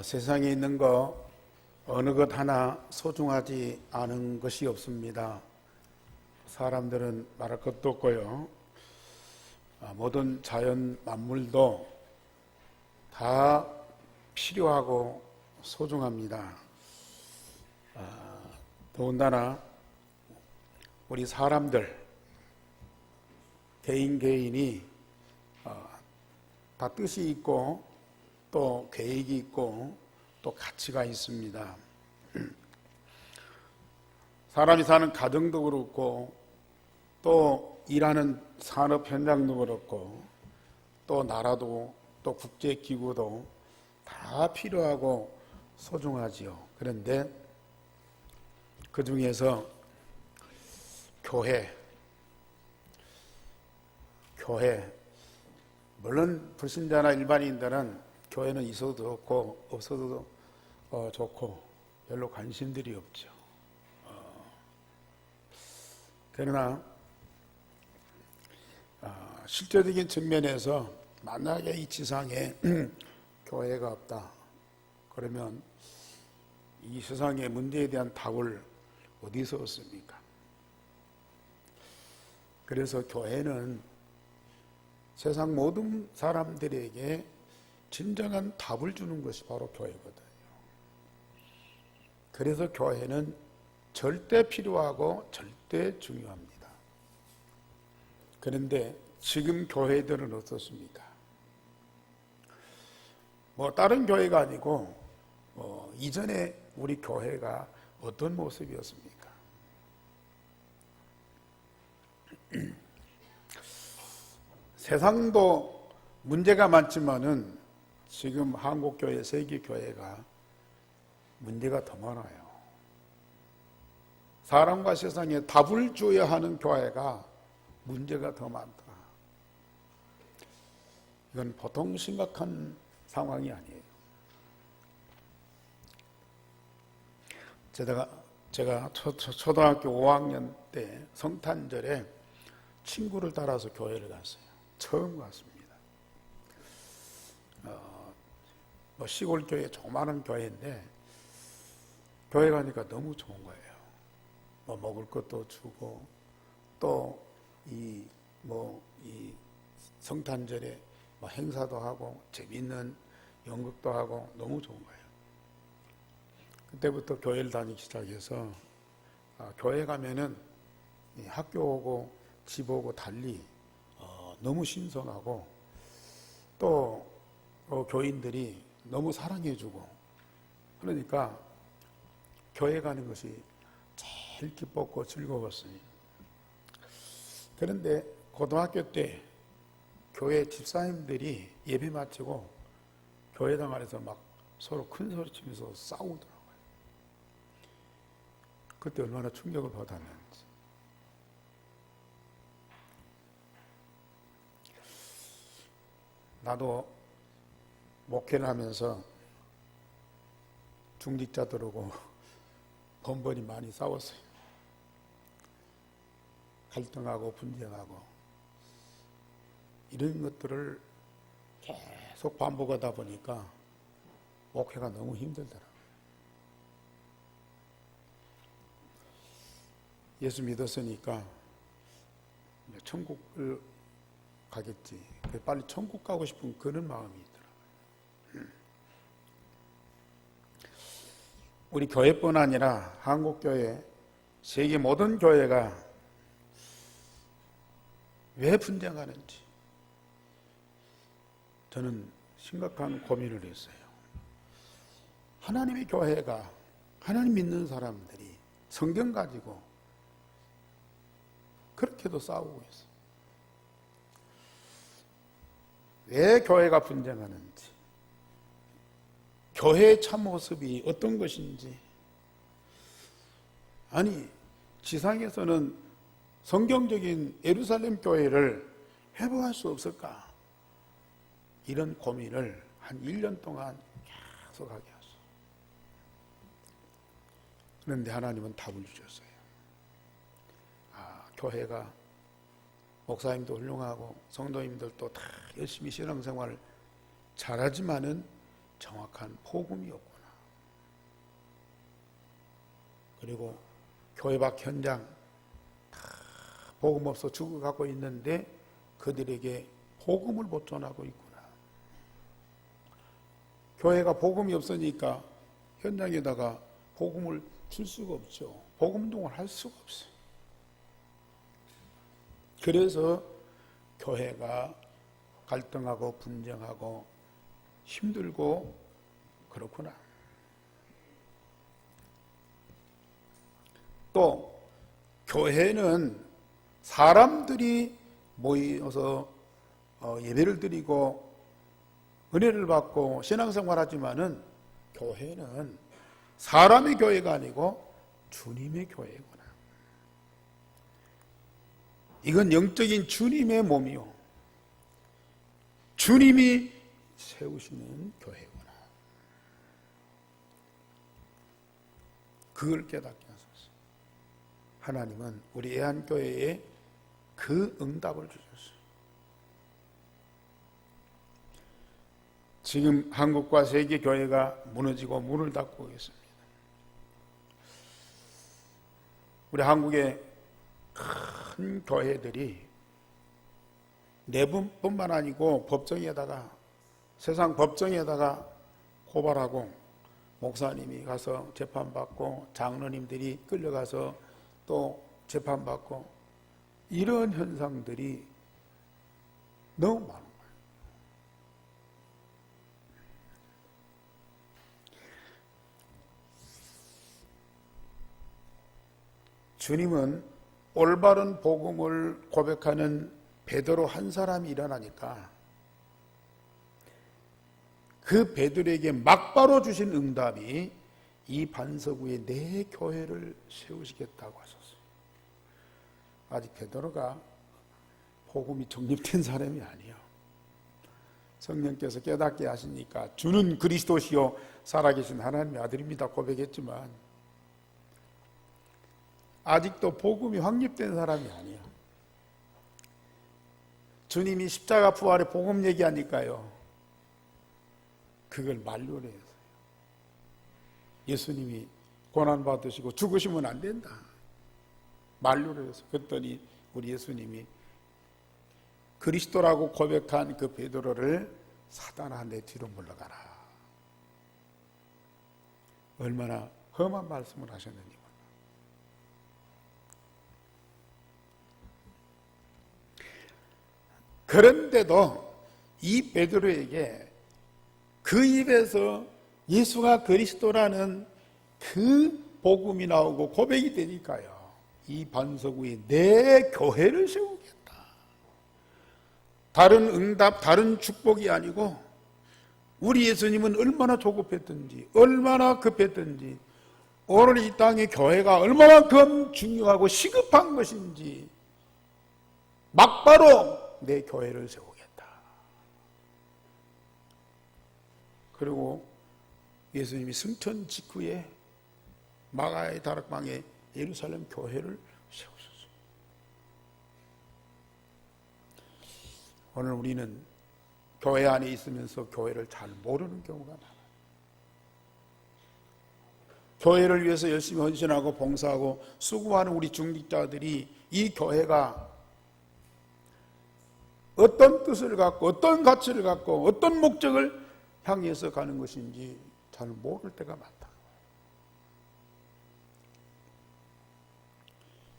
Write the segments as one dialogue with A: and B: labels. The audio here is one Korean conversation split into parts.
A: 세상에 있는 거 어느 것 하나 소중하지 않은 것이 없습니다. 사람들은 말할 것도 없고요. 모든 자연 만물도 다 필요하고 소중합니다. 더군다나 우리 사람들 개인이 다 뜻이 있고 또 계획이 있고 또 가치가 있습니다. 사람이 사는 가정도 그렇고 또 일하는 산업 현장도 그렇고 또 나라도 또 국제기구도 다 필요하고 소중하지요. 그런데 그 중에서 교회 물론 불신자나 일반인들은 교회는 있어도 좋고 없어도 좋고 별로 관심들이 없죠. 그러나 실제적인 측면에서 만약에 이 지상에 교회가 없다 그러면 이 세상의 문제에 대한 답을 어디서 얻습니까? 그래서 교회는 세상 모든 사람들에게 진정한 답을 주는 것이 바로 교회거든요. 그래서 교회는 절대 필요하고 절대 중요합니다. 그런데 지금 교회들은 어떻습니까? 다른 교회가 아니고 이전에 우리 교회가 어떤 모습이었습니까? 세상도 문제가 많지만은 지금 한국교회, 세계교회가 문제가 더 많아요. 사람과 세상에 답을 줘야 하는 교회가 문제가 더 많다. 이건 보통 심각한 상황이 아니에요. 제가 초등학교 5학년 때 성탄절에 친구를 따라서 교회를 갔어요. 처음 갔습니다. 시골 교회 조그마한 교회인데 교회 가니까 너무 좋은 거예요. 먹을 것도 주고 또 이 성탄절에 행사도 하고 재밌는 연극도 하고 너무 좋은 거예요. 그때부터 교회를 다니기 시작해서 교회 가면은 학교 오고 집 오고 달리 너무 신선하고 또 교인들이 너무 사랑해주고 그러니까 교회 가는 것이 제일 기뻤고 즐거웠어요. 그런데 고등학교 때 교회 집사님들이 예배 마치고 교회당 안에서 막 서로 큰 소리 치면서 싸우더라고요. 그때 얼마나 충격을 받았는지. 나도 목회를 하면서 중직자들하고 번번이 많이 싸웠어요. 갈등하고 분쟁하고 이런 것들을 계속 반복하다 보니까 목회가 너무 힘들더라고요. 예수 믿었으니까 천국을 가겠지. 빨리 천국 가고 싶은 그런 마음이 있더라고요. 우리 교회뿐 아니라 한국교회, 세계 모든 교회가 왜 분쟁하는지 저는 심각한 고민을 했어요. 하나님의 교회가 하나님 믿는 사람들이 성경 가지고 그렇게도 싸우고 있어요. 왜 교회가 분쟁하는지, 교회의 참모습이 어떤 것인지, 아니 지상에서는 성경적인 예루살렘 교회를 회복할 수 없을까? 이런 고민을 한 1년 동안 계속 하게 하셨어요. 그런데 하나님은 답을 주셨어요. 교회가 목사님도 훌륭하고 성도님들도 다 열심히 신앙생활을 잘하지만은 정확한 복음이 없구나. 그리고 교회 밖 현장 다 복음 없어 죽어가고 있는데 그들에게 복음을 못 전하고 있구나. 교회가 복음이 없으니까 현장에다가 복음을 줄 수가 없죠. 복음동을 할 수가 없어요. 그래서 교회가 갈등하고 분쟁하고 힘들고 그렇구나. 또 교회는 사람들이 모여서 예배를 드리고 은혜를 받고 신앙생활 하지만은 교회는 사람의 교회가 아니고 주님의 교회구나. 이건 영적인 주님의 몸이요, 주님이 세우시는 교회구나. 그걸 깨닫게 하소서. 하나님은 우리 애한교회에 그 응답을 주셨어요. 지금 한국과 세계 교회가 무너지고 문을 닫고 있습니다. 우리 한국의 큰 교회들이 내분뿐만 아니고 법정에다가, 세상 법정에다가 고발하고 목사님이 가서 재판받고 장로님들이 끌려가서 또 재판받고, 이런 현상들이 너무 많은 거예요. 주님은 올바른 복음을 고백하는 베드로 한 사람이 일어나니까 그 베드로에게 막바로 주신 응답이 이 반석 위에 내 교회를 세우시겠다고 하셨어요. 아직 베드로가 복음이 정립된 사람이 아니에요. 성령께서 깨닫게 하시니까 주는 그리스도시요 살아계신 하나님의 아들입니다 고백했지만 아직도 복음이 확립된 사람이 아니에요. 주님이 십자가 부활의 복음 얘기하니까요, 그걸 만류를 해서요. 예수님이 고난받으시고 죽으시면 안 된다 만류를 해서, 그랬더니 우리 예수님이 그리스도라고 고백한 그 베드로를 사단아 내 뒤로 물러가라. 얼마나 험한 말씀을 하셨는지. 그런데도 이 베드로에게 그 입에서 예수가 그리스도라는 그 복음이 나오고 고백이 되니까요, 이 반석 위에 내 교회를 세우겠다. 다른 응답, 다른 축복이 아니고 우리 예수님은 얼마나 조급했든지, 얼마나 급했든지, 오늘 이 땅의 교회가 얼마만큼 중요하고 시급한 것인지 막바로 내 교회를 세우겠다. 그리고 예수님이 승천 직후에 마가의 다락방에 예루살렘 교회를 세우셨어요. 오늘 우리는 교회 안에 있으면서 교회를 잘 모르는 경우가 많아요. 교회를 위해서 열심히 헌신하고 봉사하고 수고하는 우리 중직자들이 이 교회가 어떤 뜻을 갖고 어떤 가치를 갖고 어떤 목적을 향해서 가는 것인지 잘 모를 때가 많다.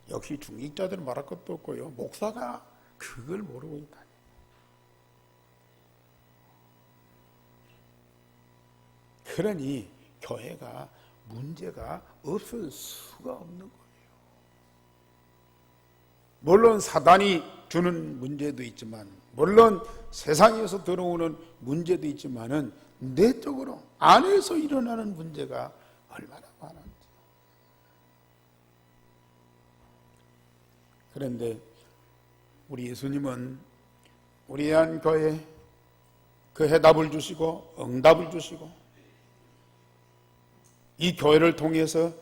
A: 역시 중직자들은 말할 것도 없고요, 목사가 그걸 모르고 있다. 그러니 교회가 문제가 없을 수가 없는 거예요. 물론 사단이 주는 문제도 있지만, 물론 세상에서 들어오는 문제도 있지만은 내적으로 안에서 일어나는 문제가 얼마나 많은지. 그런데 우리 예수님은 우리 애한교회에 그 해답을 주시고 응답을 주시고 이 교회를 통해서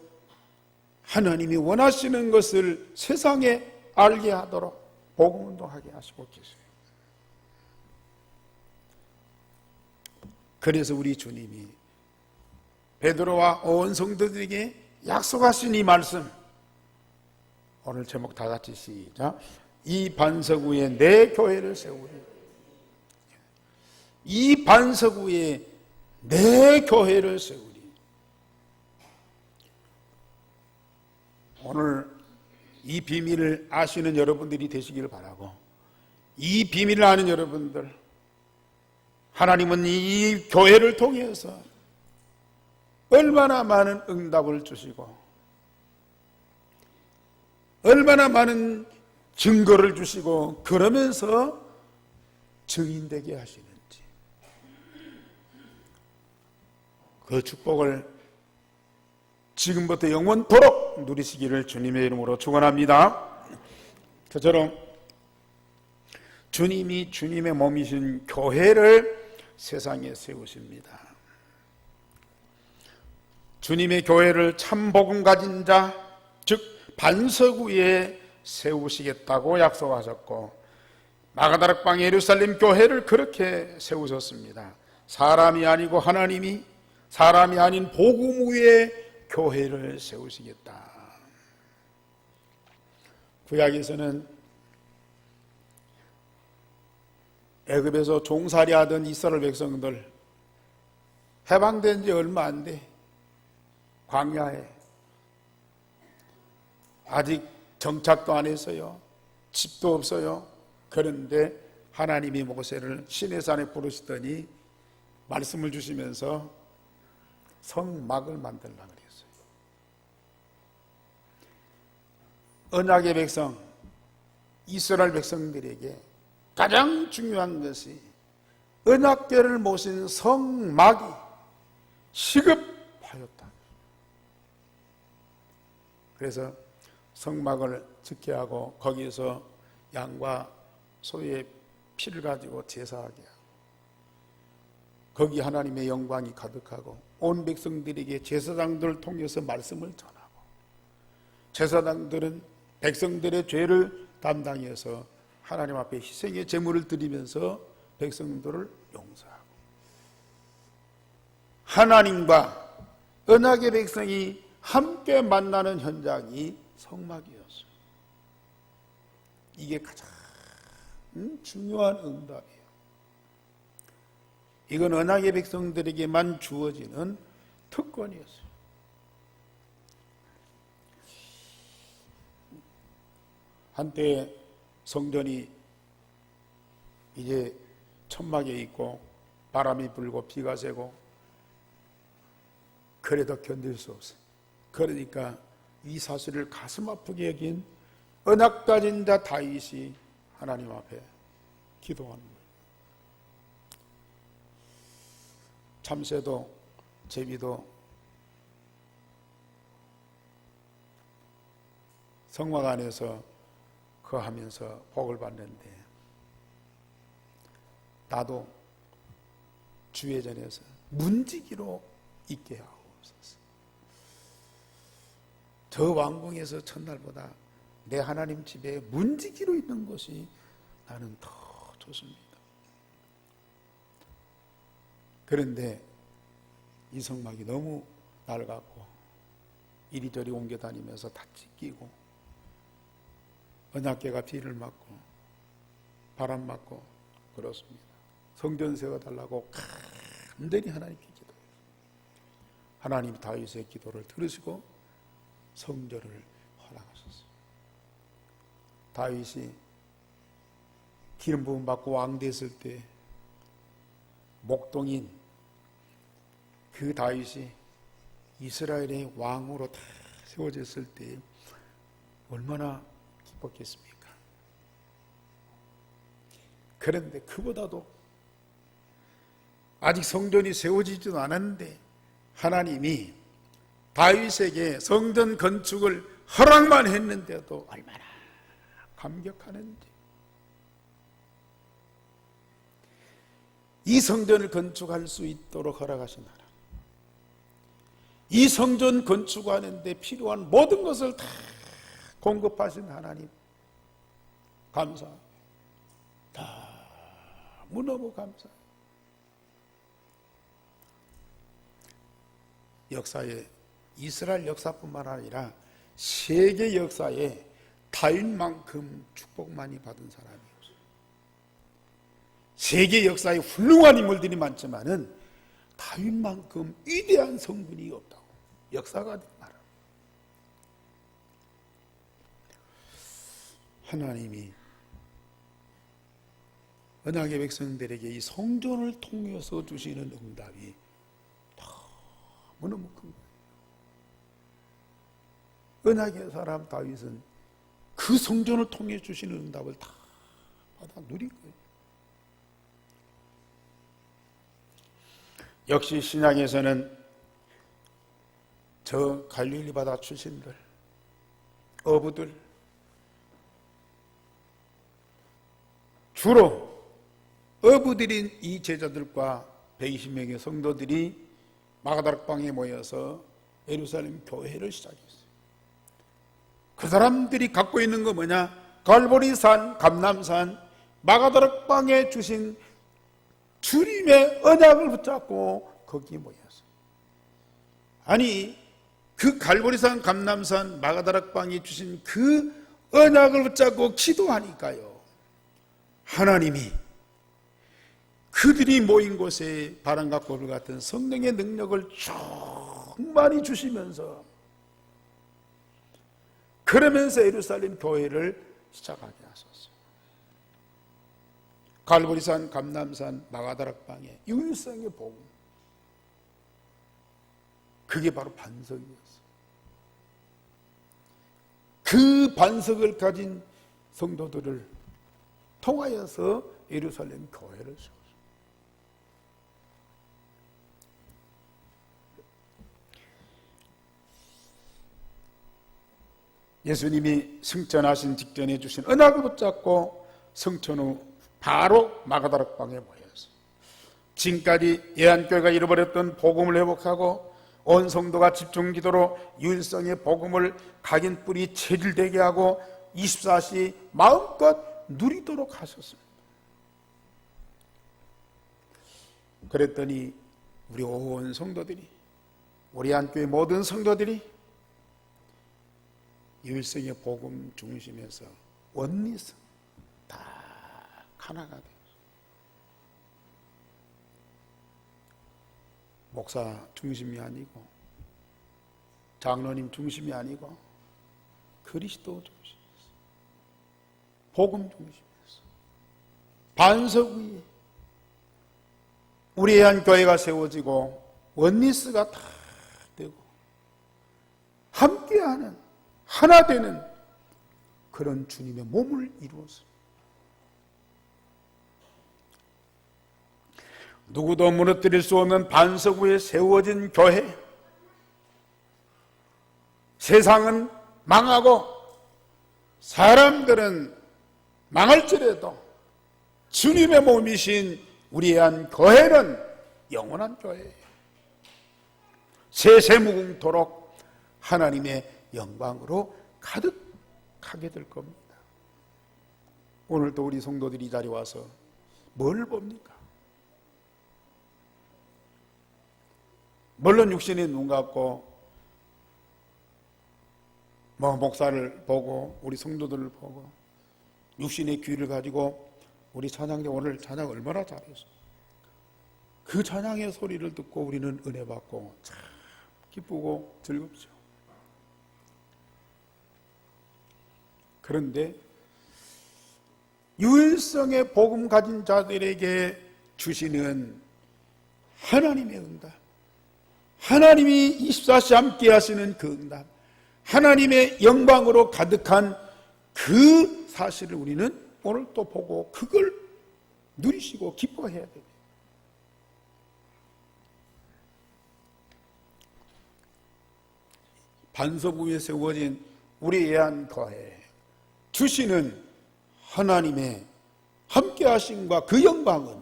A: 하나님이 원하시는 것을 세상에 알게 하도록 복음운동하게 하시고 계세요. 그래서 우리 주님이 베드로와 온 성도들에게 약속하신 이 말씀, 오늘 제목 다 같이 시작. 이 반석 위에 내 교회를 세우리. 이 반석 위에 내 교회를 세우리. 오늘 이 비밀을 아시는 여러분들이 되시기를 바라고, 이 비밀을 아는 여러분들, 하나님은 이 교회를 통해서 얼마나 많은 응답을 주시고 얼마나 많은 증거를 주시고 그러면서 증인되게 하시는지, 그 축복을 지금부터 영원토록 누리시기를 주님의 이름으로 축원합니다. 저처럼 주님이 주님의 몸이신 교회를 세상에 세우십니다. 주님의 교회를 참 복음 가진 자, 즉 반석 위에 세우시겠다고 약속하셨고, 마가다락방 예루살렘 교회를 그렇게 세우셨습니다. 사람이 아니고 하나님이, 사람이 아닌 복음 위에 교회를 세우시겠다. 구약에서는 애굽에서 종살이 하던 이스라엘 백성들, 해방된 지 얼마 안 돼 광야에 아직 정착도 안 했어요. 집도 없어요. 그런데 하나님이 모세를 시내산에 부르시더니 말씀을 주시면서 성막을 만들라고 그랬어요. 언약의 백성, 이스라엘 백성들에게 가장 중요한 것이 언약궤를 모신 성막이 시급하였다. 그래서 성막을 짓게 하고 거기에서 양과 소의 피를 가지고 제사하게 하고, 거기 하나님의 영광이 가득하고 온 백성들에게 제사장들을 통해서 말씀을 전하고, 제사장들은 백성들의 죄를 담당해서 하나님 앞에 희생의 제물을 드리면서 백성들을 용서하고, 하나님과 언약의 백성이 함께 만나는 현장이 성막이었어요. 이게 가장 중요한 응답이에요. 이건 언약의 백성들에게만 주어지는 특권이었어요. 한때 성전이 이제 천막에 있고 바람이 불고 비가 새고 그래도 견딜 수 없어요. 그러니까 이 사실을 가슴 아프게 여긴 언약 가진 자 다윗이 하나님 앞에 기도하는 거예요. 참새도 제비도 성막 안에서 거하면서 복을 받는데, 나도 주의 전에서 문지기로 있게 하옵소서. 저 왕궁에서 첫날보다 내 하나님 집에 문지기로 있는 것이 나는 더 좋습니다. 그런데 이 성막이 너무 낡았고 이리저리 옮겨 다니면서 다 찢기고 언약궤가 비를 맞고 바람 맞고 그렇습니다. 성전 세워달라고 간절히 하나님께 기도해요. 하나님 다윗의 기도를 들으시고 성전을 허락하셨어요. 다윗이 기름 부음 받고 왕 됐을 때 목동인 그 다윗이 이스라엘의 왕으로 다 세워졌을 때 얼마나 기뻤겠습니까? 그런데 그보다도 아직 성전이 세워지지도 않았는데 하나님이 다윗에게 성전 건축을 허락만 했는데도 얼마나 감격하는지. 이 성전을 건축할 수 있도록 허락하신 하나님, 이 성전 건축하는데 필요한 모든 것을 다 공급하신 하나님, 감사해요. 너무너무 감사해요. 역사에, 이스라엘 역사뿐만 아니라 세계 역사에 다윗만큼 축복 많이 받은 사람이 없어요. 세계 역사에 훌륭한 인물들이 많지만은 다윗만큼 위대한 성분이 없다고 역사가 말합니다. 하나님이 언약의 백성들에게 이 성전을 통해서 주시는 응답이 너무너무 큰 거예요. 언약의 사람 다윗은 그 성전을 통해 주시는 응답을 다 받아 누린 거예요. 역시 신약에서는 저 갈릴리 바다 출신들, 어부들, 주로 어부들인 이 제자들과 120명의 성도들이 마가다락방에 모여서 예루살렘 교회를 시작했어요. 그 사람들이 갖고 있는 거 뭐냐? 갈보리산, 감람산, 마가다락방에 주신 주님의 언약을 붙잡고 거기에 모였어요. 아니, 그 갈보리산, 감람산, 마가다락방에 주신 그 언약을 붙잡고 기도하니까요, 하나님이 그들이 모인 곳에 바람과 불 같은 성령의 능력을 충만히 주시면서, 그러면서 예루살렘 교회를 시작하게 하셨어요. 갈보리산, 감람산, 마가다락방의 유일성의 복음, 그게 바로 반석이었어요. 그 반석을 가진 성도들을 통하여서 예루살렘 교회를 세웠어요. 예수님이 승천하신 직전에 주신 언약을 붙잡고 승천 후 바로 마가다락방에 모였어요. 지금까지 예한교회가 잃어버렸던 복음을 회복하고 온 성도가 집중기도로 유일성의 복음을 각인 뿌리 체질되게 하고 24시 마음껏 누리도록 하셨습니다. 그랬더니 우리 온 성도들이, 우리 예한교회 모든 성도들이 유일성의 복음 중심에서 원리성 다 하나가 돼요. 목사 중심이 아니고 장로님 중심이 아니고 그리스도 중심에서, 복음 중심에서 반석 위에 우리 예한교회가 세워지고 원리스가 다 되고 함께하는, 하나 되는 그런 주님의 몸을 이루었습니다. 누구도 무너뜨릴 수 없는 반석 위에 세워진 교회, 세상은 망하고 사람들은 망할지라도 주님의 몸이신 우리의 한 교회는 영원한 교회예요. 세세무궁토록 하나님의 영광으로 가득하게 될 겁니다. 오늘도 우리 성도들이 이 자리에 와서 뭘 봅니까? 물론 육신의 눈 갖고 목사를 보고 우리 성도들을 보고 육신의 귀를 가지고 우리 찬양대 오늘 찬양 얼마나 잘했어. 그 찬양의 소리를 듣고 우리는 은혜 받고 참 기쁘고 즐겁죠. 그런데 유일성의 복음 가진 자들에게 주시는 하나님의 응답, 하나님이 24시 함께 하시는 그 응답, 하나님의 영광으로 가득한 그 사실을 우리는 오늘 또 보고 그걸 누리시고 기뻐해야 됩니다. 반석 위에 세워진 우리 예한교회 주시는 하나님의 함께하심과 그 영광은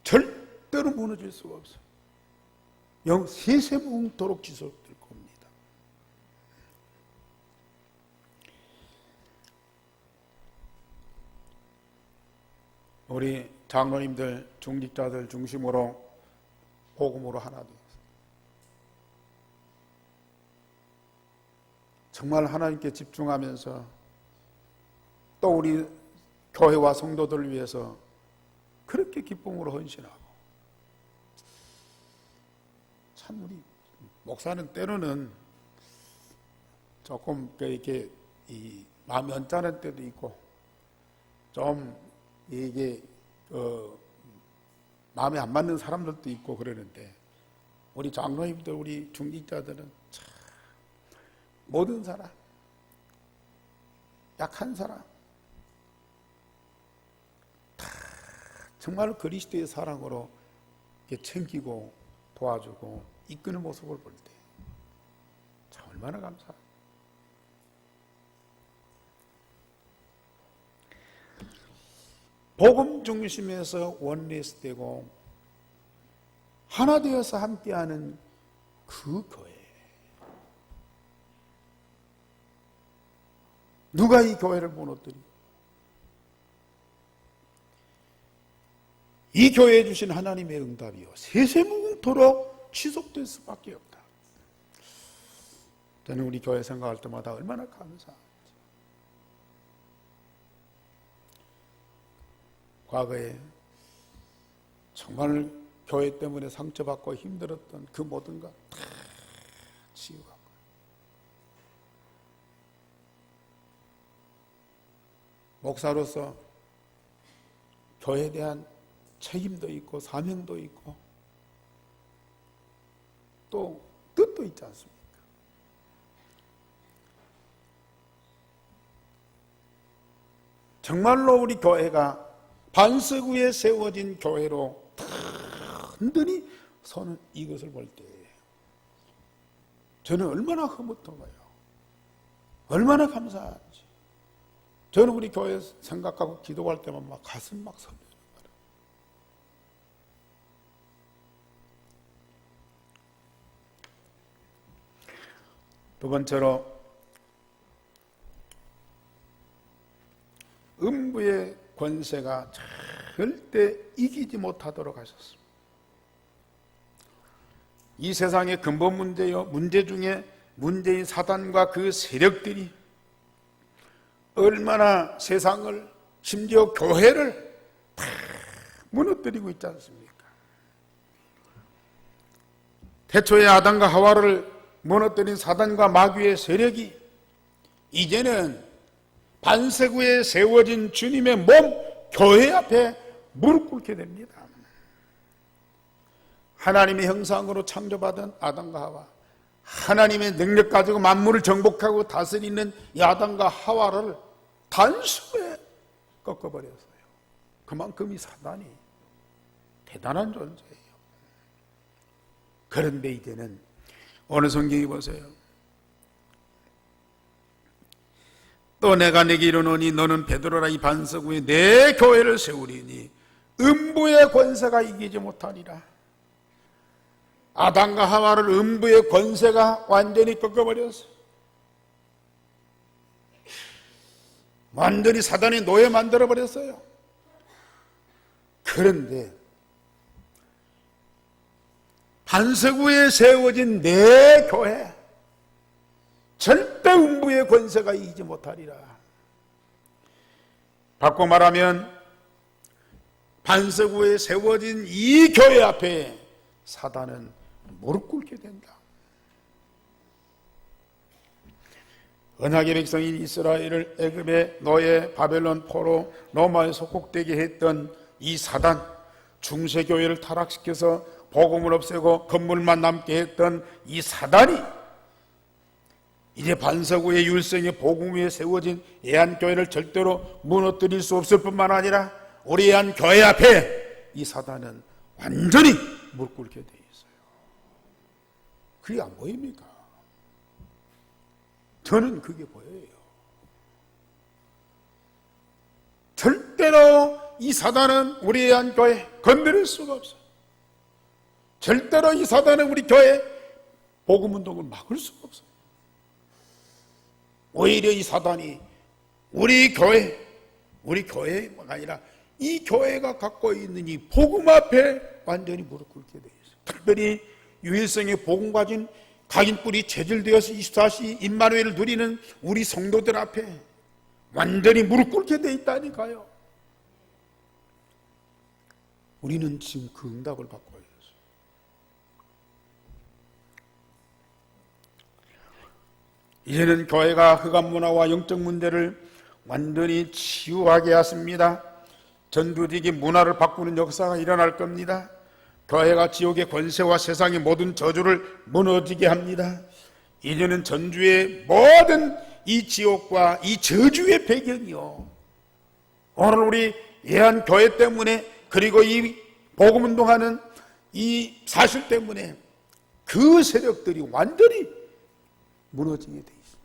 A: 절대로 무너질 수가 없어요. 세세무궁토록 지속될 겁니다. 우리 장로님들, 중직자들 중심으로 복음으로 하나 되어서 정말 하나님께 집중하면서 또 우리 교회와 성도들을 위해서 그렇게 기쁨으로 헌신하고, 참 우리 목사는 때로는 조금 이렇게 마음이 언짢은 때도 있고 좀 이게 마음에 안 맞는 사람들도 있고 그러는데, 우리 장로님들, 우리 중직자들은 참 모든 사람, 약한 사람 다 정말 그리스도의 사랑으로 이렇게 챙기고 도와주고 이끄는 모습을 볼 때 참 얼마나 감사합니다. 복음 중심에서 원리스되고 하나 되어서 함께하는 그 교회, 누가 이 교회를 무너뜨리고 이 교회에 주신 하나님의 응답이요 세세무궁토록 지속될 수밖에 없다. 저는 우리 교회 생각할 때마다 얼마나 감사한지. 과거에 정말 교회 때문에 상처받고 힘들었던 그 모든 것 다 치유하고, 목사로서 교회에 대한 책임도 있고 사명도 있고 또 뜻도 있지 않습니까? 정말로 우리 교회가 반석 위에 세워진 교회로 든든히 서는 이것을 볼 때 저는 얼마나 흐뭇한가요? 얼마나 감사한지. 저는 우리 교회 생각하고 기도할 때만 막 가슴 막 설레는 거예요. 두 번째로 음부의 권세가 절대 이기지 못하도록 하셨습니다. 이 세상의 근본 문제요, 문제 중에 문제인 사단과 그 세력들이 얼마나 세상을, 심지어 교회를 다 무너뜨리고 있지 않습니까? 태초에 아담과 하와를 무너뜨린 사단과 마귀의 세력이 이제는 반석 위에 세워진 주님의 몸 교회 앞에 무릎 꿇게 됩니다. 하나님의 형상으로 창조받은 아담과 하와, 하나님의 능력 가지고 만물을 정복하고 다스리는 이 아담과 하와를 단숨에 꺾어버렸어요. 그만큼 이 사단이 대단한 존재예요. 그런데 이제는 오늘 성경이 보세요. 또 내가 내게 이르노니 너는 베드로라 이 반석 위에 내 교회를 세우리니 음부의 권세가 이기지 못하리라. 아담과 하와를 음부의 권세가 완전히 꺾어버렸어요. 완전히 사단의 노예 만들어버렸어요. 그런데 반석 위에 세워진 내 교회, 절대 음부의 권세가 이기지 못하리라. 바꿔 말하면 반석 위에 세워진 이 교회 앞에 사단은 무릎 꿇게 된다. 언약의 백성인 이스라엘을 애굽의 노예, 바벨론 포로, 로마에 속국되게 했던 이 사단, 중세교회를 타락시켜서 복음을 없애고 건물만 남게 했던 이 사단이 이제 반석 위에 율성의 복음 위에 세워진 애한교회를 절대로 무너뜨릴 수 없을 뿐만 아니라 우리 애한교회 앞에 이 사단은 완전히 무릎 꿇게 돼 있어요. 그게 안 보입니까? 저는 그게 보여요. 절대로 이 사단은 우리 애한교회 건드릴 수가 없어요. 절대로 이 사단은 우리 교회 복음운동을 막을 수가 없어요. 오히려 이 사단이 우리 교회가 아니라 이 교회가 갖고 있는 이 복음 앞에 완전히 무릎 꿇게 되어 있어요. 특별히 유일성의 복음 가진 각인뿔이 체질되어서 24시 임마누엘을 누리는 우리 성도들 앞에 완전히 무릎 꿇게 되어 있다니까요. 우리는 지금 그 응답을 받고 있어요. 이제는 교회가 흑암 문화와 영적 문제를 완전히 치유하게 하십니다. 전두지기 문화를 바꾸는 역사가 일어날 겁니다. 교회가 지옥의 권세와 세상의 모든 저주를 무너지게 합니다. 이제는 전주의 모든 이 지옥과 이 저주의 배경이요, 오늘 우리 예한교회 때문에, 그리고 이 복음운동하는 이 사실 때문에 그 세력들이 완전히 무너지게 돼 있습니다.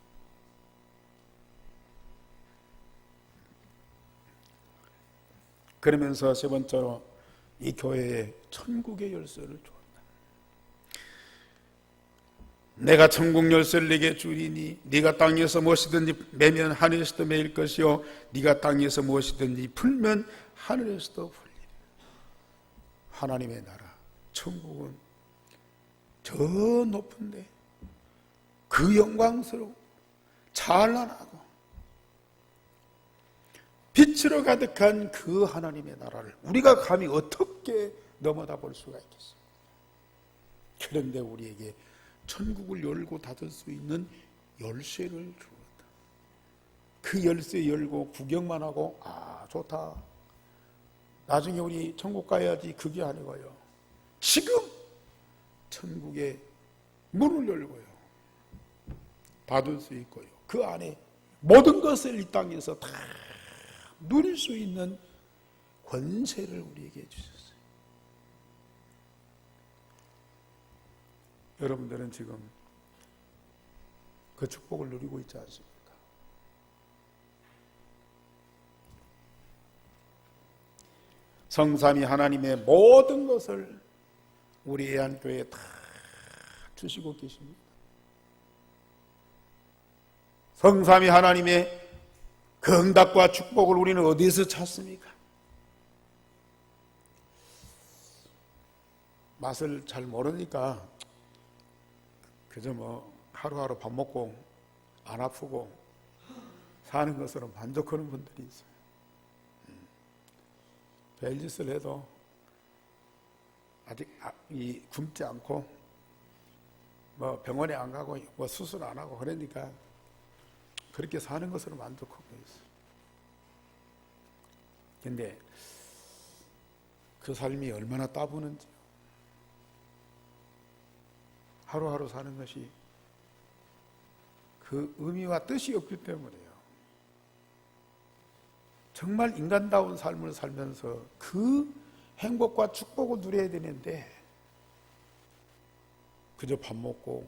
A: 그러면서 세 번째로 이 교회에 천국의 열쇠를 주었다. 내가 천국 열쇠를 네게 주리니 네가 땅에서 무엇이든지 매면 하늘에서도 매일 것이요 네가 땅에서 무엇이든지 풀면 하늘에서도 풀리라. 하나님의 나라 천국은 저 높은데 그 영광스러운 찬란하고 빛으로 가득한 그 하나님의 나라를 우리가 감히 어떻게 넘어다 볼 수가 있겠습니까? 그런데 우리에게 천국을 열고 닫을 수 있는 열쇠를 주었다. 그 열쇠 열고 구경만 하고 좋다, 나중에 우리 천국 가야지, 그게 아니고요, 지금 천국의 문을 열고요 닫을 수 있고요, 그 안에 모든 것을 이 땅에서 다 누릴 수 있는 권세를 우리에게 주셨어요. 여러분들은 지금 그 축복을 누리고 있지 않습니까? 성삼위 하나님의 모든 것을 우리 예한교회에 다 주시고 계십니다. 성삼위 하나님의 그 응답과 축복을 우리는 어디에서 찾습니까? 맛을 잘 모르니까 그저 하루하루 밥 먹고 안 아프고 사는 것으로 만족하는 분들이 있어요. 별짓을 해도 아직 굶지 않고 병원에 안 가고 수술 안 하고 그러니까 그렇게 사는 것으로 만족하고 있어요. 근데 그 삶이 얼마나 따분한지, 하루하루 사는 것이 그 의미와 뜻이 없기 때문에요. 정말 인간다운 삶을 살면서 그 행복과 축복을 누려야 되는데 그저 밥 먹고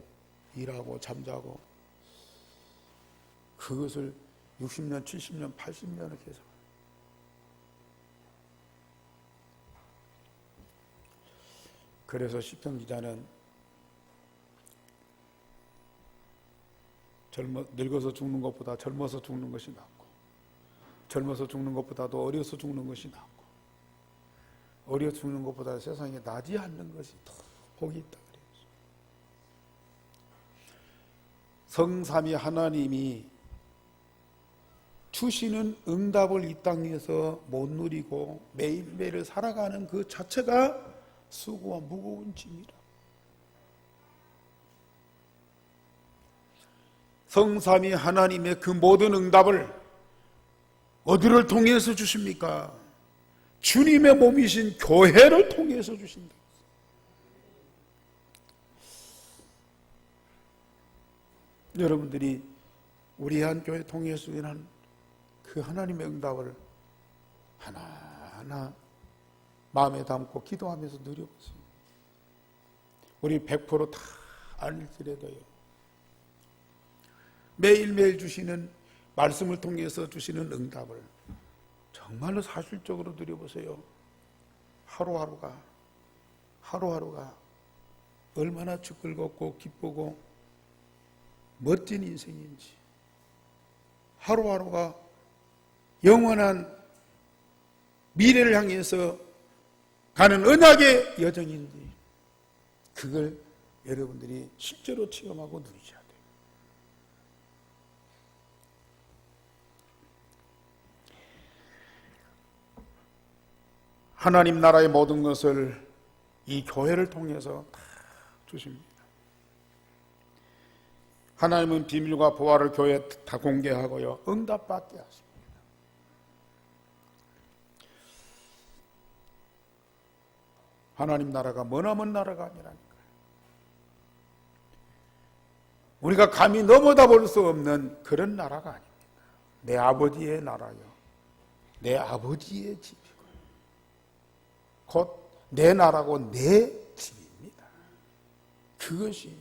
A: 일하고 잠자고 그것을 60년, 70년, 80년을 계속. 그래서 시편 기자는 늙어서 죽는 것보다 젊어서 죽는 것이 낫고, 젊어서 죽는 것보다도 어려서 죽는 것이 낫고, 어려 죽는 것보다 세상에 나지 않는 것이 더 복이 있다 그래요. 성삼위 하나님이 주시는 응답을 이 땅에서 못 누리고 매일매일 살아가는 그 자체가 수고와 무거운 짐이라. 성삼위 하나님의 그 모든 응답을 어디를 통해서 주십니까? 주님의 몸이신 교회를 통해서 주신다. 여러분들이 우리 한 교회 통해서 인한 그 하나님의 응답을 하나하나 마음에 담고 기도하면서 누려보세요. 우리 100% 다 아닐지라도요, 매일매일 주시는 말씀을 통해서 주시는 응답을 정말로 사실적으로 누려보세요. 하루하루가 얼마나 즐겁고 기쁘고 멋진 인생인지, 하루하루가 영원한 미래를 향해서 가는 언약의 여정인지 그걸 여러분들이 실제로 체험하고 누리셔야 돼요. 하나님 나라의 모든 것을 이 교회를 통해서 다 주십니다. 하나님은 비밀과 보화를 교회에 다 공개하고요, 응답받게 하십니다. 하나님 나라가 머나먼 나라가 아니라니까요. 우리가 감히 넘어다 볼 수 없는 그런 나라가 아닙니다. 내 아버지의 나라요, 내 아버지의 집이고 곧 내 나라고 내 집입니다. 그것이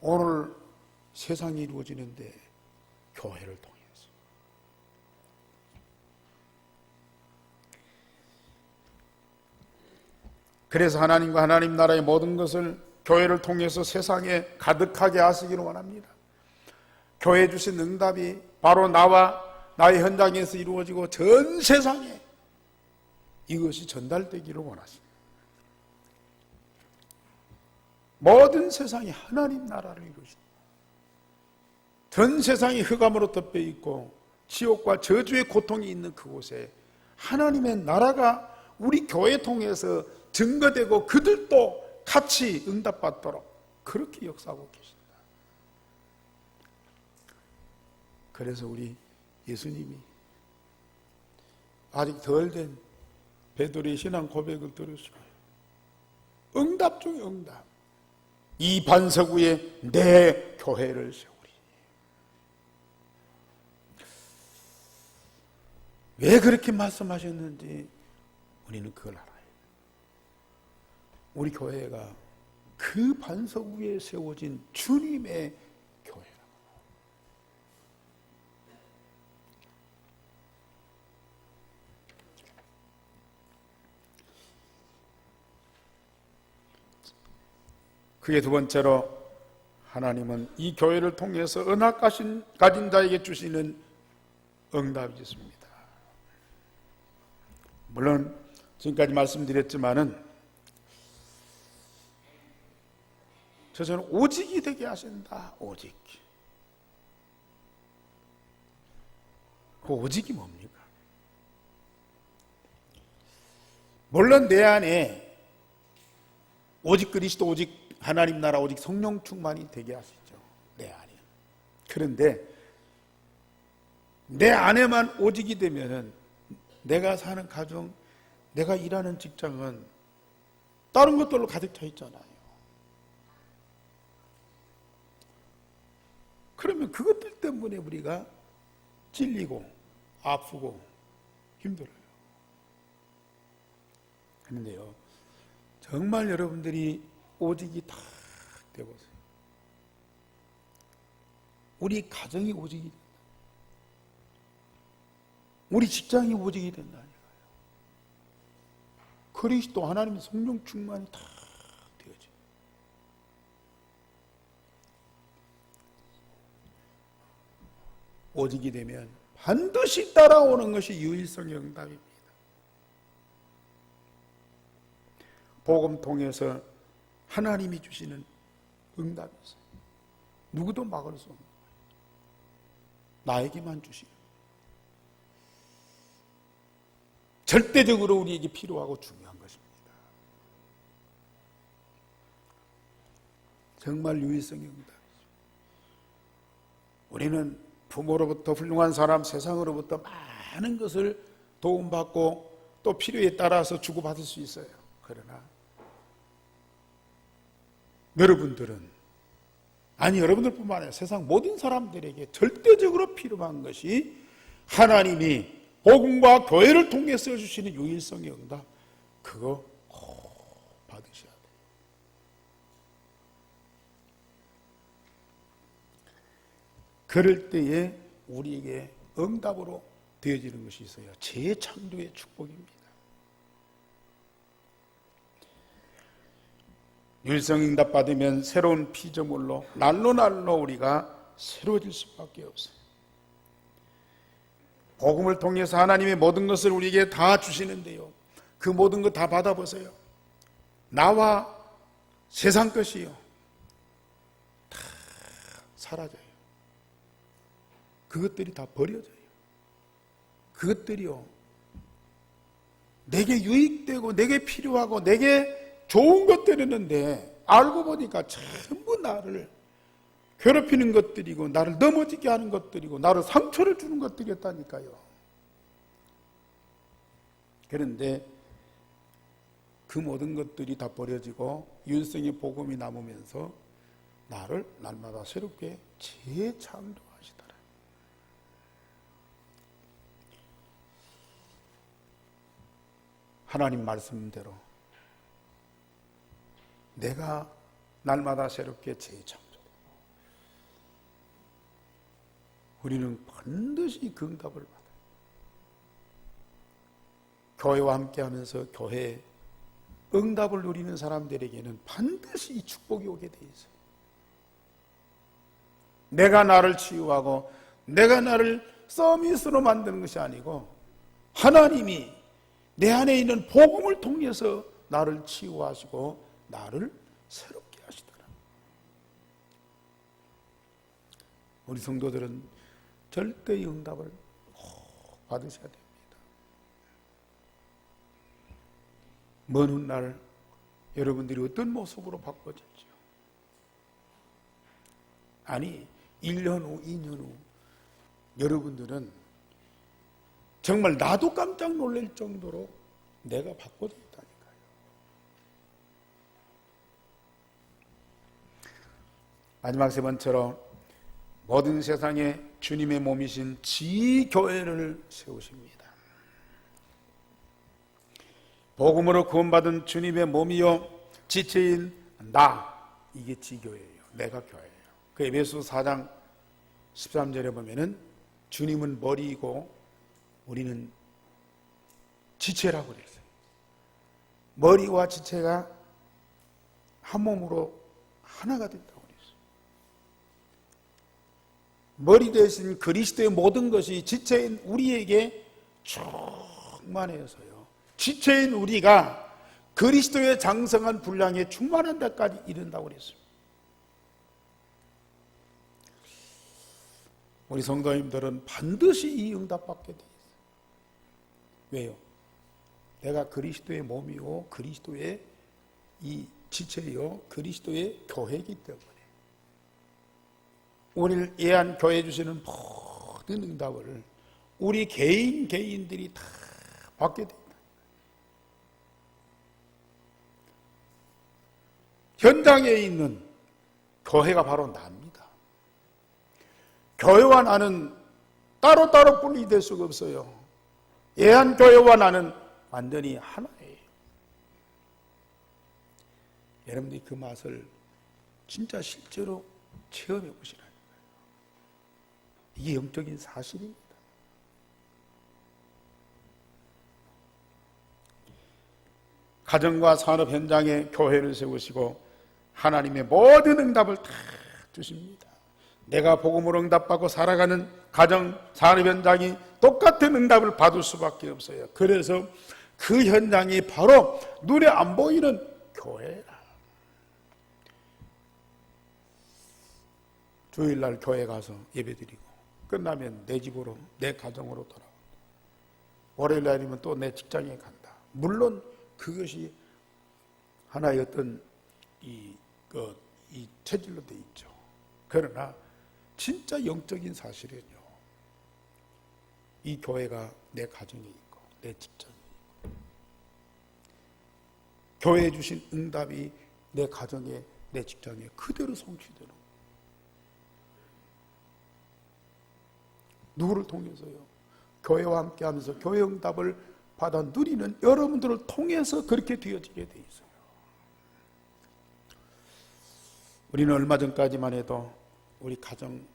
A: 오늘 세상이 이루어지는데 교회를 통해서 그래서 하나님과 하나님 나라의 모든 것을 교회를 통해서 세상에 가득하게 하시기를 원합니다. 교회 주신 응답이 바로 나와 나의 현장에서 이루어지고 전 세상에 이것이 전달되기를 원하십니다. 모든 세상이 하나님 나라를 이루십니다. 전 세상이 흑암으로 덮여 있고 지옥과 저주의 고통이 있는 그곳에 하나님의 나라가 우리 교회 통해서 증거되고 그들도 같이 응답받도록 그렇게 역사하고 계신다. 그래서 우리 예수님이 아직 덜 된 베드로의 신앙 고백을 들으시고 응답 중에 응답, 이 반석 위에 내 교회를 세우리. 왜 그렇게 말씀하셨는지 우리는 그걸 알아요. 우리 교회가 그 반석 위에 세워진 주님의 교회라고. 그게 두 번째로 하나님은 이 교회를 통해서 언약 가진 자에게 주시는 응답이 있습니다. 물론 지금까지 말씀드렸지만은 저는 오직이 되게 하신다. 오직. 그 오직이 뭡니까? 물론 내 안에 오직 그리스도, 오직 하나님 나라, 오직 성령 충만이 되게 하시죠. 내 안에. 그런데 내 안에만 오직이 되면은 내가 사는 가정, 내가 일하는 직장은 다른 것들로 가득 차 있잖아요. 그러면 그것들 때문에 우리가 찔리고 아프고 힘들어요. 그런데요, 정말 여러분들이 오직이 다 되어보세요. 우리 가정이 오직이 된다. 우리 직장이 오직이 된다니까요. 그리스도 하나님의 성령 충만이 다 되어져요. 오직이 되면 반드시 따라오는 것이 유일성의 응답입니다. 복음 통해서 하나님이 주시는 응답이 있어요. 누구도 막을 수 없는 거예요. 나에게만 주시는. 절대적으로 우리에게 필요하고 중요한 것입니다. 정말 유일성의 응답이죠. 우리는 부모로부터 훌륭한 사람, 세상으로부터 많은 것을 도움받고 또 필요에 따라서 주고받을 수 있어요. 그러나 여러분들은, 아니 여러분들뿐만 아니라 세상 모든 사람들에게 절대적으로 필요한 것이 하나님이 복음과 교회를 통해서 주시는 유일성의 응답, 그거 꼭 받으셔야 돼요. 그럴 때에 우리에게 응답으로 되어지는 것이 있어요. 재창조의 축복입니다. 유일성 응답 받으면 새로운 피조물로 날로 우리가 새로워질 수밖에 없어요. 복음을 통해서 하나님의 모든 것을 우리에게 다 주시는데요, 그 모든 것 다 받아보세요. 나와 세상 것이요 다 사라져요. 그것들이 다 버려져요. 그것들이요 내게 유익되고 내게 필요하고 내게 좋은 것들이었는데 알고 보니까 전부 나를 괴롭히는 것들이고 나를 넘어지게 하는 것들이고 나를 상처를 주는 것들이었다니까요. 그런데 그 모든 것들이 다 버려지고 윤성의 복음이 남으면서 나를 날마다 새롭게 재창조하시더라. 하나님 말씀대로 내가 날마다 새롭게 재창조. 우리는 반드시 그 응답을 받아요. 교회와 함께하면서 교회에 응답을 누리는 사람들에게는 반드시 이 축복이 오게 돼 있어요. 내가 나를 치유하고 내가 나를 서밋으로 만드는 것이 아니고 하나님이 내 안에 있는 복음을 통해서 나를 치유하시고 나를 새롭게 하시더라. 우리 성도들은 절대의 응답을 꼭 받으셔야 됩니다. 먼 훗날 여러분들이 어떤 모습으로 바꿔질지요. 아니 1년 후, 2년 후 여러분들은 정말 나도 깜짝 놀랄 정도로 내가 바꿔졌다니까요. 마지막 세 번째로 모든 세상에 주님의 몸이신 지교회를 세우십니다. 복음으로 구원받은 주님의 몸이요 지체인 나, 이게 지교회예요. 내가 교회예요. 그 에베소 4장 13절에 보면은 주님은 머리이고 우리는 지체라고 그랬어요. 머리와 지체가 한 몸으로 하나가 된다고 그랬어요. 머리 대신 그리스도의 모든 것이 지체인 우리에게 충만해서요, 지체인 우리가 그리스도의 장성한 분량에 충만한 데까지 이른다고 그랬어요. 우리 성도님들은 반드시 이 응답받게 돼 있어요. 왜요? 내가 그리스도의 몸이요 그리스도의 이 지체요 그리스도의 교회이기 때문에 오늘 예한 교회 주시는 모든 응답을 우리 개인들이 다 받게 된다. 현장에 있는 교회가 바로 나입니다. 교회와 나는 따로따로 분리될 수가 없어요. 예한 교회와 나는 완전히 하나예요. 여러분들이 그 맛을 진짜 실제로 체험해 보시라는 거예요. 이게 영적인 사실입니다. 가정과 산업 현장에 교회를 세우시고 하나님의 모든 응답을 다 주십니다. 내가 복음으로 응답받고 살아가는 가정, 산업 현장이 똑같은 응답을 받을 수밖에 없어요. 그래서 그 현장이 바로 눈에 안 보이는 교회라. 주일날 교회 가서 예배드리고 끝나면 내 집으로, 내 가정으로 돌아온다. 월요일날이면 또 내 직장에 간다. 물론 그것이 하나의 어떤 이 체질로 돼 있죠. 그러나 진짜 영적인 사실은요, 이 교회가 내 가정에 있고 내 직장에 있고 교회에 주신 응답이 내 가정에 내 직장에 그대로 성취되는, 누구를 통해서요? 교회와 함께하면서 교회 응답을 받아 누리는 여러분들을 통해서 그렇게 되어지게 돼 있어요. 우리는 얼마 전까지만 해도 우리 가정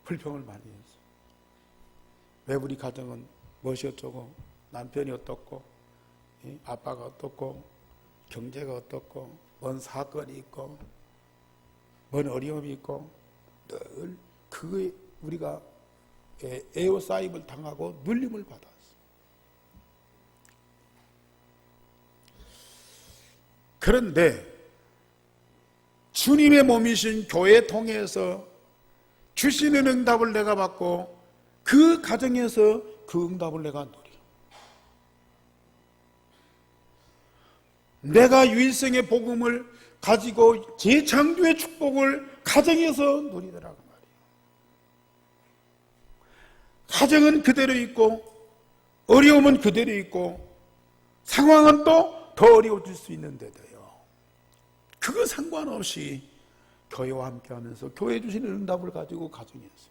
A: 불평을 많이 했어요. 왜 우리 가정은 무엇이 어쩌고, 남편이 어떻고, 아빠가 어떻고, 경제가 어떻고, 뭔 사건이 있고, 뭔 어려움이 있고, 늘 그거에 우리가 에어사입을 당하고 눌림을 받았어. 그런데 주님의 몸이신 교회 통해서 주시는 응답을 내가 받고 그 가정에서 그 응답을 내가 누려. 내가 유일성의 복음을 가지고 재창조의 축복을 가정에서 누리더라고 말이에요. 가정은 그대로 있고 어려움은 그대로 있고 상황은 또 더 어려워질 수 있는데도요, 그거 상관없이 교회와 함께하면서 교회 주시는 응답을 가지고 가정에서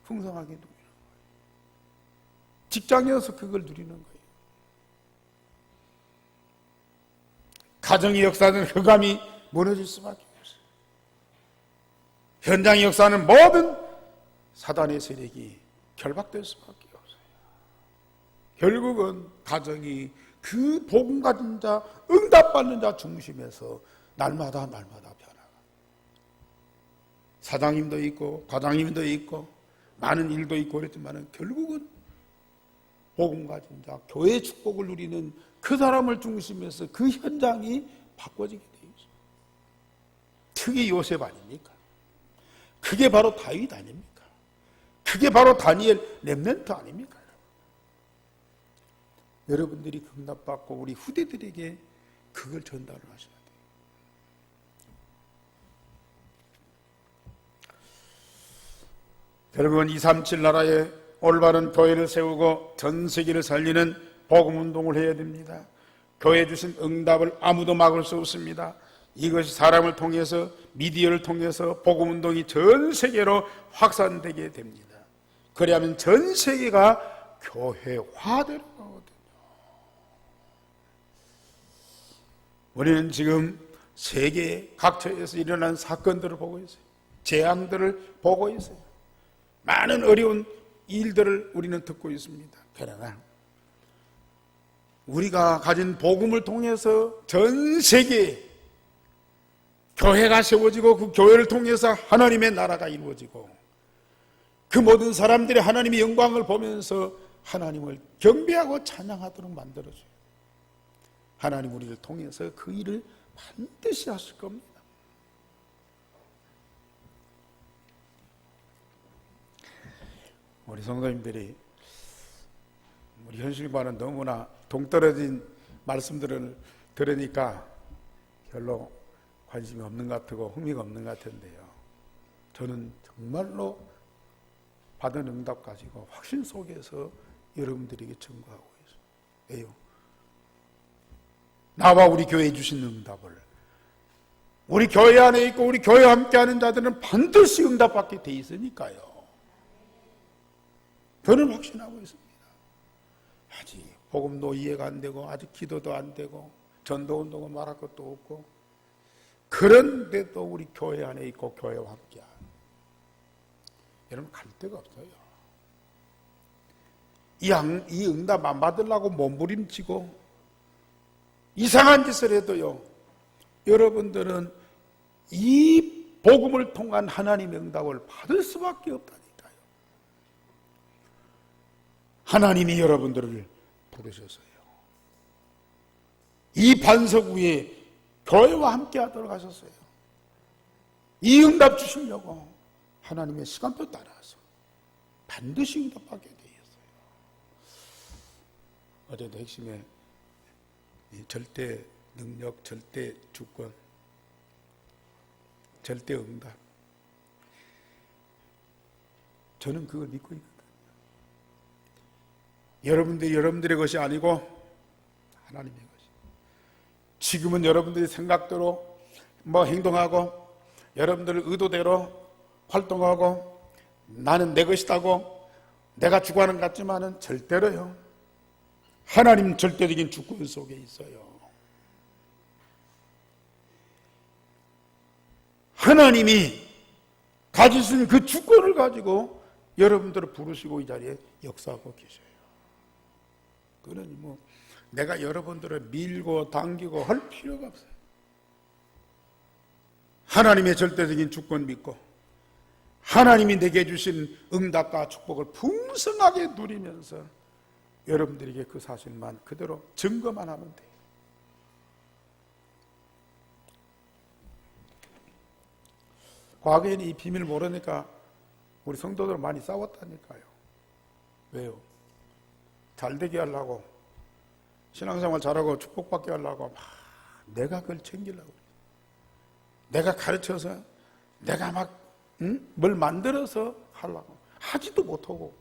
A: 풍성하게 누리는 거예요. 직장에서 그걸 누리는 거예요. 가정의 역사는 흑암이 무너질 수밖에 없어요. 현장의 역사는 모든 사단의 세력이 결박될 수밖에 없어요. 결국은 가정이 그 복음 가진 자, 응답받는 자 중심에서 날마다 변화가. 사장님도 있고 과장님도 있고 많은 일도 있고 그랬지만 결국은 복음 가진 자, 교회의 축복을 누리는 그 사람을 중심해서 그 현장이 바꿔지게 되어 있어요. 그게 요셉 아닙니까? 그게 바로 다윗 아닙니까? 그게 바로 다니엘 렘넌트 아닙니까? 여러분들이 응답받고 우리 후대들에게 그걸 전달을 하셔야 돼요. 결국은 237 나라에 올바른 교회를 세우고 전 세계를 살리는 복음운동을 해야 됩니다. 교회 주신 응답을 아무도 막을 수 없습니다. 이것이 사람을 통해서, 미디어를 통해서 복음운동이 전 세계로 확산되게 됩니다. 그래야만 전 세계가 교회화되는 거거든요. 우리는 지금 세계 각처에서 일어난 사건들을 보고 있어요. 재앙들을 보고 있어요. 많은 어려운 일들을 우리는 듣고 있습니다. 그러나 우리가 가진 복음을 통해서 전 세계에 교회가 세워지고 그 교회를 통해서 하나님의 나라가 이루어지고 그 모든 사람들이 하나님의 영광을 보면서 하나님을 경배하고 찬양하도록 만들어줘요. 하나님 우리를 통해서 그 일을 반드시 하실 겁니다. 우리 성도님들이 우리 현실과는 너무나 동떨어진 말씀들을 들으니까 별로 관심이 없는 것 같고 흥미가 없는 것 같은데요, 저는 정말로 받은 응답 가지고 확신 속에서 여러분들에게 증거하고 있어요. 나와 우리 교회에 주신 응답을 우리 교회 안에 있고 우리 교회와 함께하는 자들은 반드시 응답받게 돼 있으니까요. 저는 확신하고 있습니다. 아직 복음도 이해가 안 되고 아직 기도도 안 되고 전도운동은 말할 것도 없고, 그런데도 우리 교회 안에 있고 교회와 함께한 여러분 갈 데가 없어요. 이 응답 안 받으려고 몸부림치고 이상한 짓을 해도요, 여러분들은 이 복음을 통한 하나님의 응답을 받을 수밖에 없다니까요. 하나님이 여러분들을 부르셨어요. 이 반석 위에 교회와 함께 하도록 하셨어요. 이 응답 주시려고 하나님의 시간표 따라서 반드시 응답하게 되어 있어요. 어제도 핵심에 절대 능력, 절대 주권, 절대 응답, 저는 그걸 믿고 있거든요. 여러분들의 것이 아니고 하나님의 것이. 지금은 여러분들의 생각대로 행동하고 여러분들의 의도대로 활동하고 나는 내 것이다고 내가 주관하는 것 같지만은 절대로요, 하나님 절대적인 주권 속에 있어요. 하나님이 가지신 그 주권을 가지고 여러분들을 부르시고 이 자리에 역사하고 계셔요. 그러니 내가 여러분들을 밀고 당기고 할 필요가 없어요. 하나님의 절대적인 주권 믿고 하나님이 내게 주신 응답과 축복을 풍성하게 누리면서 여러분들에게 그 사실만 그대로 증거만 하면 돼요. 과거에는 이 비밀을 모르니까 우리 성도들 많이 싸웠다니까요. 왜요? 잘 되게 하려고, 신앙생활 잘하고 축복받게 하려고 막 내가 그걸 챙기려고, 내가 가르쳐서 내가 막 뭘 만들어서 하려고 하지도 못하고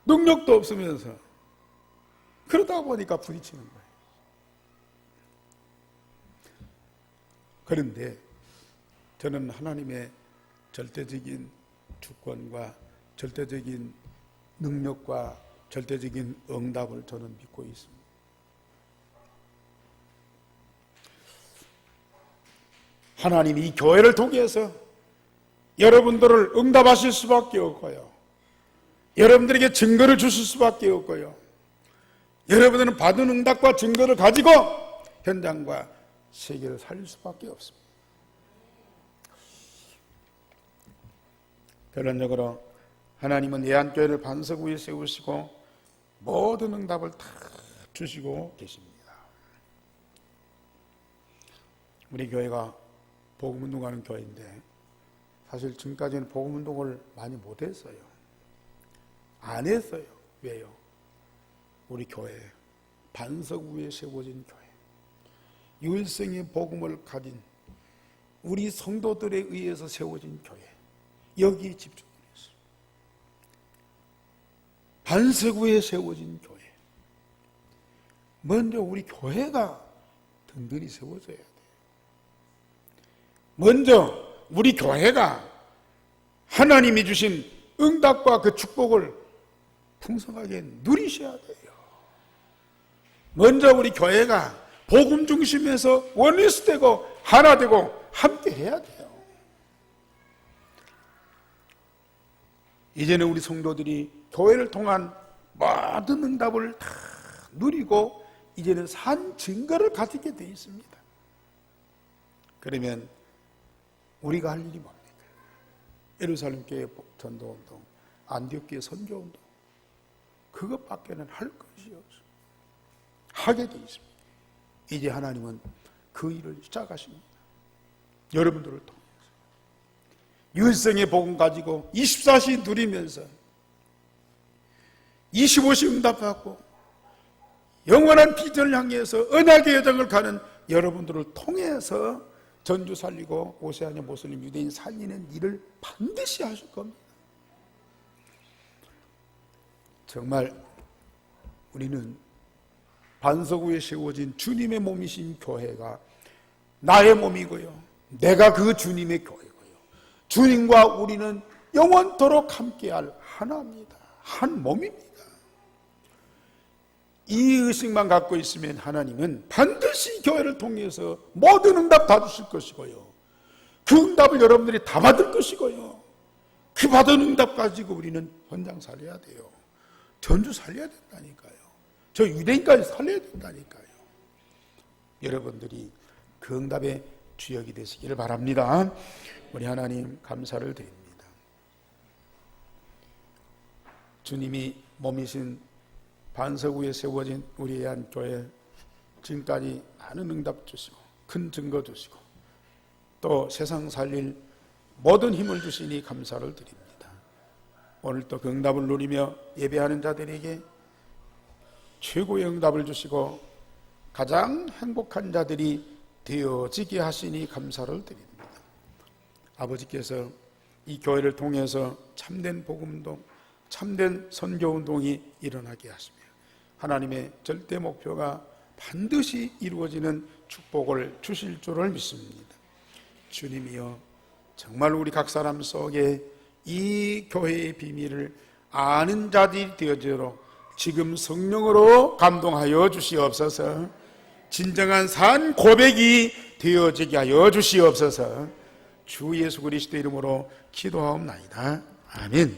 A: 능력도 없으면서 그러다 보니까 부딪히는 거예요. 그런데 저는 하나님의 절대적인 주권과 절대적인 능력과 절대적인 응답을 저는 믿고 있습니다. 하나님이 이 교회를 통해서 여러분들을 응답하실 수밖에 없고요, 여러분들에게 증거를 주실 수밖에 없고요, 여러분들은 받은 응답과 증거를 가지고 현장과 세계를 살릴 수밖에 없습니다. 결론적으로 하나님은 예한교회를 반석 위에 세우시고 모든 응답을 다 주시고 계십니다. 우리 교회가 복음운동하는 교회인데 사실 지금까지는 복음운동을 많이 못했어요. 안 했어요. 왜요? 우리 교회, 반석 위에 세워진 교회, 유일성의 복음을 가진 우리 성도들에 의해서 세워진 교회, 여기에 집중했어요. 반석 위에 세워진 교회. 먼저 우리 교회가 든든히 세워져야 돼요. 먼저 우리 교회가 하나님이 주신 응답과 그 축복을 풍성하게 누리셔야 돼요. 먼저 우리 교회가 복음 중심에서 원리스 되고 하나 되고 함께 해야 돼요. 이제는 우리 성도들이 교회를 통한 모든 응답을 다 누리고 이제는 산 증거를 가지게 되어 있습니다. 그러면 우리가 할 일이 뭡니까? 예루살렘 교회 전도운동, 안디옥 교회 선교운동, 그것밖에는 할 것이 없어요. 하게 되어 있습니다. 이제 하나님은 그 일을 시작하십니다. 여러분들을 통해서 유일성의 복음 가지고 24시 누리면서 25시 응답받고 영원한 비전을 향해서 언약의 여정을 가는 여러분들을 통해서 전주 살리고 오세아니아 모슬림 유대인 살리는 일을 반드시 하실 겁니다. 정말 우리는 반석 위에 세워진 주님의 몸이신 교회가 나의 몸이고요, 내가 그 주님의 교회고요, 주님과 우리는 영원토록 함께할 하나입니다. 한 몸입니다. 이 의식만 갖고 있으면 하나님은 반드시 교회를 통해서 모든 응답 다 주실 것이고요, 그 응답을 여러분들이 다 받을 것이고요, 그 받은 응답 가지고 우리는 현장 살려야 돼요. 전주 살려야 된다니까요. 저 유대인까지 살려야 된다니까요. 여러분들이 그 응답의 주역이 되시기를 바랍니다. 우리 하나님 감사를 드립니다. 주님이 몸이신 반석 위에 세워진 우리 예한교회 지금까지 많은 응답 주시고 큰 증거 주시고 또 세상 살릴 모든 힘을 주시니 감사를 드립니다. 오늘 또 그 응답을 누리며 예배하는 자들에게 최고의 응답을 주시고 가장 행복한 자들이 되어지게 하시니 감사를 드립니다. 아버지께서 이 교회를 통해서 참된 복음운동, 참된 선교운동이 일어나게 하시며 하나님의 절대 목표가 반드시 이루어지는 축복을 주실 줄을 믿습니다. 주님이여, 정말 우리 각 사람 속에 이 교회의 비밀을 아는 자들이 되어지도록 지금 성령으로 감동하여 주시옵소서. 진정한 산 고백이 되어지게 하여 주시옵소서. 주 예수 그리스도 이름으로 기도하옵나이다. 아멘.